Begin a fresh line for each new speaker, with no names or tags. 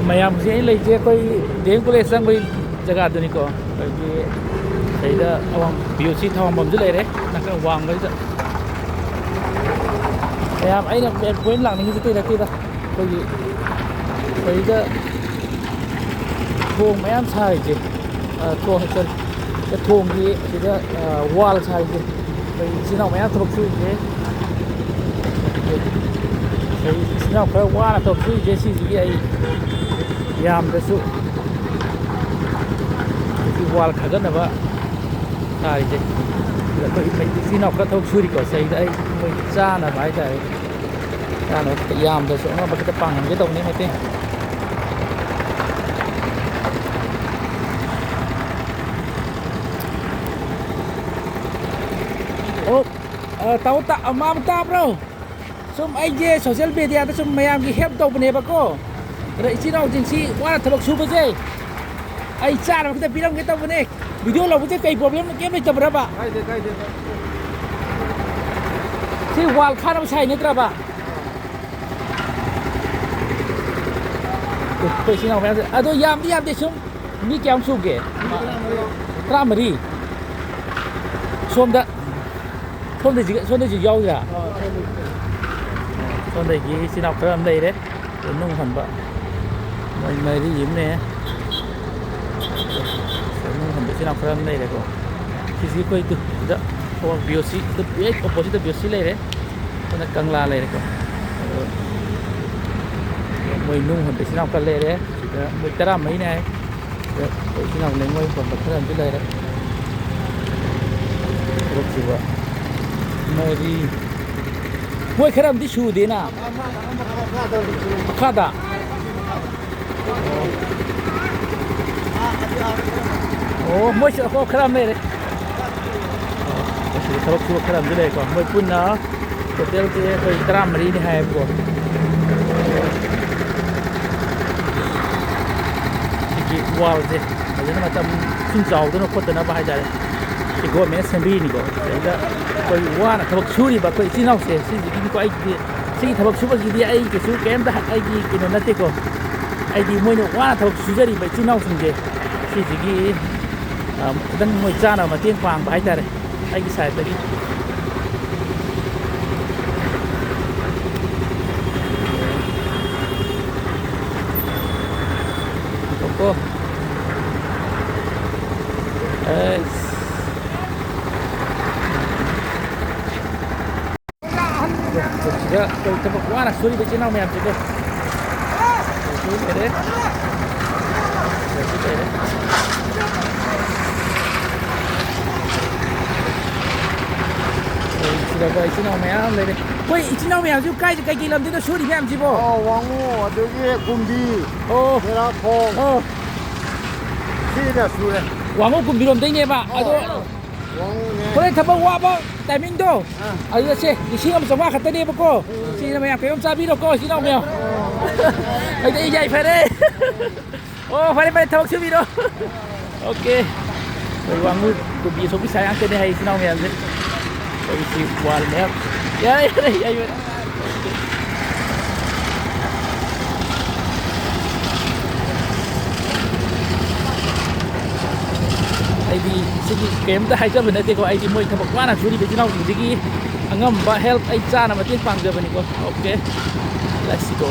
ꯃꯌꯥꯝꯁꯦ ꯑꯩ ꯂꯩꯖꯦ ꯑꯩꯈꯣꯏ ꯗꯤ ꯑꯦꯝ ꯀꯣꯂꯦꯖ ꯆꯪꯕꯒꯤ ꯖꯒꯥꯗꯨꯅꯤꯀꯣ ꯑꯩꯈꯣꯏꯒꯤ ꯁꯤꯗ ꯑꯋꯥꯡ BOC ꯊꯝꯐꯝꯁꯨ ꯂꯩꯔꯦ ꯅꯥꯀꯟ ꯋꯥꯡꯕꯁꯤꯗ ꯃꯌꯥꯝ ꯑꯩꯅ ꯄꯣꯏꯟ ꯂꯥꯛꯅꯤꯡꯉꯤꯁꯤ ꯑꯇꯩ ꯅꯠꯇꯦꯗ ꯑꯩꯈꯣꯏꯒꯤ ꯁꯤꯗ ꯊꯣꯡ ꯃꯌꯥꯝ ꯁꯥꯔꯤꯁꯦ ꯊꯣꯡꯒꯤ ꯁꯤꯗ ꯋꯥꯜ ꯁꯥꯔꯤꯁꯦ ꯑꯩꯈꯣꯏ ꯏꯆꯤꯜ ꯏꯅꯥꯎ ꯃꯌꯥꯝ ꯊꯕꯛ ꯁꯨꯔꯤꯁꯦ ꯏꯆꯤꯜ ꯏꯅꯥꯎ ꯈꯔ ꯋꯥꯅ ꯊꯕꯛ ꯁꯨꯔꯤꯁꯦ ꯁꯤꯁꯤꯒꯤ ꯑꯩ ꯌꯥꯝꯗꯁꯨ ꯋꯥꯜ ꯈꯥꯒꯠꯅꯕ ꯁꯥꯔꯤꯁꯦ ꯑꯩꯈꯣꯏ ꯏꯆꯤꯜ ꯏꯅꯥꯎ ꯈꯔ ꯊꯕꯛ ꯁꯨꯔꯤꯀꯣ ꯁꯤꯗ ꯑꯩ ꯃꯣꯏ ꯆꯥꯅꯕ ꯍꯥꯏꯇꯥꯔꯦ ꯆꯥꯅꯕ ꯌꯥꯝꯗꯁꯨ ꯑꯉꯝꯕ ꯈꯤꯇ ꯄꯥꯡꯍꯟꯒꯦ ꯇꯧꯕꯅꯤ ꯃꯇꯦꯡ ꯇꯥꯎ ꯃꯥꯕꯨ ꯇꯥꯕ꯭ꯔꯣ ꯁꯨꯝ ꯑꯩꯁꯦ ꯁꯣꯁꯤꯌꯦꯜ ꯃꯦꯗꯤꯌꯥꯗ ꯁꯨꯝ ꯃꯌꯥꯝꯒꯤ ꯍꯦꯜꯞ ꯇꯧꯕꯅꯦꯕꯀꯣ ꯑꯗ ꯏꯆꯤꯜ ꯏꯅꯥꯎꯁꯤꯡꯁꯤ ꯋꯥꯅ ꯊꯕꯛ ꯁꯨꯕꯁꯦ ꯑꯩ ꯆꯥꯅꯕ ꯈꯤꯇ ꯄꯤꯔꯝꯒꯦ ꯇꯧꯕꯅꯦ ꯚꯤꯗꯤꯑꯣ ꯂꯧꯕꯁꯦ ꯀꯩ ꯄ꯭ꯔꯣꯕ꯭ꯂꯦꯝ ꯀꯩꯝ ꯂꯩꯇꯕ꯭ꯔꯕ
ꯀꯥꯏꯗꯦ
ꯁꯤ ꯋꯥꯜ ꯈꯥꯅꯕ ꯁꯥꯏ ꯅꯠꯇ꯭ꯔꯕ ꯑꯩꯈꯣꯏ ꯏꯆꯤꯜ ꯏꯅꯥꯎ ꯃꯌꯥꯝꯁꯦ ꯑꯗꯣ ꯌꯥꯝꯗꯦ ꯁꯨꯝ ꯃꯤ ꯀꯌꯥꯝ ꯁꯨꯒꯦ 14 ꯁꯣꯝꯗꯩꯁꯨ ꯌꯥꯎꯗ꯭ꯔꯥ ꯁꯣꯝꯗꯒꯤ ꯏꯆꯤꯜ ꯏꯅꯥꯎ ꯈꯔ ꯑꯃ ꯂꯩꯔꯦ ꯅꯨꯡ ꯍꯟꯕ ꯃꯣꯏ 4 ꯑꯃꯅꯦ ꯅꯨꯡ ꯍꯟꯕ ꯏꯆꯤꯜ ꯏꯅꯥꯎ ꯈꯔ ꯑꯃ ꯂꯩꯔꯦꯀꯣ ꯁꯤꯁꯤ ꯑꯩꯈꯣꯏ ꯁꯤꯗ BOC ꯍꯦꯛ ꯑꯣꯄꯣꯖꯤꯠꯇ BOC ꯂꯩꯔꯦ ꯑꯩꯈꯣꯏꯅ ꯀꯪꯂꯥ ꯂꯩꯔꯦꯀꯣ ꯃꯣꯏ ꯅꯨꯡ ꯍꯟꯕ ꯏꯆꯤꯜ ꯏꯅꯥꯎ ꯈꯔ ꯂꯩꯔꯦ ꯁꯤꯗ ꯃꯣꯏ 14ꯅꯤ ꯍꯥꯏ ꯁꯤꯗ ꯑꯩꯈꯣꯏ ꯏꯆꯤꯜ ꯏꯅꯥꯎ ꯂꯩꯉꯣꯏ ꯍꯣꯟꯕ ꯈꯔ ꯑꯃꯁꯨ ꯂꯩꯔꯦ ꯊꯕꯛ ꯁꯨꯕ 4 ꯃꯣꯏ ꯈꯔ ꯑꯃꯗꯤ ꯁꯨꯗꯦꯅ ꯃꯈꯥꯗ ꯃꯣꯏꯁꯨ ꯑꯩꯈꯣꯏ ꯈꯔ ꯑꯃ ꯂꯩꯔꯦ ꯁꯤꯗ ꯊꯕꯛ ꯁꯨꯕ ꯈꯔ ꯑꯃꯁꯨ ꯂꯩꯔꯦꯀꯣ ꯃꯣꯏ ꯄꯨꯟꯅ ꯇꯣꯇꯦꯜꯁꯦ ꯑꯩꯈꯣꯏ 14ꯅꯤ ꯍꯥꯏꯌꯦꯕꯀꯣ ꯁꯤꯒꯤ ꯋꯥꯜꯁꯦ ꯐꯖꯅ ꯃꯇꯝ ꯏꯁꯤꯡ ꯆꯥꯎꯗꯅ ꯈꯣꯠꯇꯅꯕ ꯍꯥꯏꯇꯥꯔꯦ ꯁꯤ ꯒꯣꯔꯃꯦꯟꯅ ꯁꯦꯝꯕꯤꯔꯤꯅꯤꯀꯣ ꯁꯤꯗ ꯑꯩꯈꯣই ꯋꯥꯅ ꯊꯕꯛ ꯁꯨꯔꯤꯕ ꯑꯩꯈꯣꯏ ꯏꯆꯤꯜ ꯏꯅꯥꯎꯁꯦ ꯁꯤꯁꯤꯒꯤꯅꯤꯀꯣ ꯑꯩꯒꯤꯗꯤ ꯁꯤꯒꯤ ꯊꯕꯛ ꯁꯨꯕꯁꯤꯗꯤ ꯑꯩ ꯀꯩꯁꯨ ꯀꯩꯝꯇ ꯑꯩꯒꯤ ꯀꯩꯅꯣ ꯅꯠꯇꯦꯀꯣ ꯑꯩꯗꯤ ꯃꯣꯏꯅ ꯋꯥꯅꯊꯕꯛ ꯁꯨꯖꯔꯤꯕ ꯏꯆꯤꯜ ꯏꯅꯥꯎꯁꯤꯡꯁꯦ ꯁꯤꯁꯤꯒꯤ ꯈꯤꯇꯪ ꯃꯣꯏ ꯆꯥꯅꯕ ꯃꯇꯦꯡ ꯄꯥꯡꯕ ꯍꯥꯏꯇꯥꯔꯦ ꯑꯩꯒꯤ ꯁꯥꯏꯠꯇꯒꯤ ꯀꯣ sida tôi tập quá là suy đi trên nào mềm chứ cơ suy về đấy sida coi trên nào mềm lên đi quay trên nào mềm chứ cái gì làm thế nó suy đi mềm chứ bộ
왕호 저기 군비 베라퐁 시리아 수레
왕호 군비 좀 되네 봐 아도
왕호네
그래 타방 와봐 타이밍도 아이고 씨 이시험 좀 와 갖다 내보고 시나 mềm cái ông cha biết đâu coi trên nào mềm bây giờ dậy phải đấy ô phải thao chưa biết đâu ok rồi 왕호 군비 số cái sai ăn cái này hay trên nào mềm chứ rồi chị qua mềm vậy vậy ꯑꯩꯗꯤ ꯁꯤꯒꯤ ꯀꯩꯝꯇ ꯍꯥꯏꯖꯕ ꯅꯠꯇꯦꯀꯣ ꯑꯩꯗꯤ ꯃꯣꯏ ꯊꯕꯛ ꯋꯥꯅ ꯁꯨꯔꯤꯕ ꯏꯆꯤꯜ ꯏꯅꯥꯎꯁꯤꯡꯁꯤꯒꯤ ꯑꯉꯝꯕ ꯍꯦꯜꯞ ꯑꯩ ꯆꯥꯅ ꯃꯇꯦꯡ ꯄꯥꯡꯖꯕꯅꯤꯀꯣ ꯑꯣꯀꯦ ꯂꯦꯠꯁ ꯒꯣ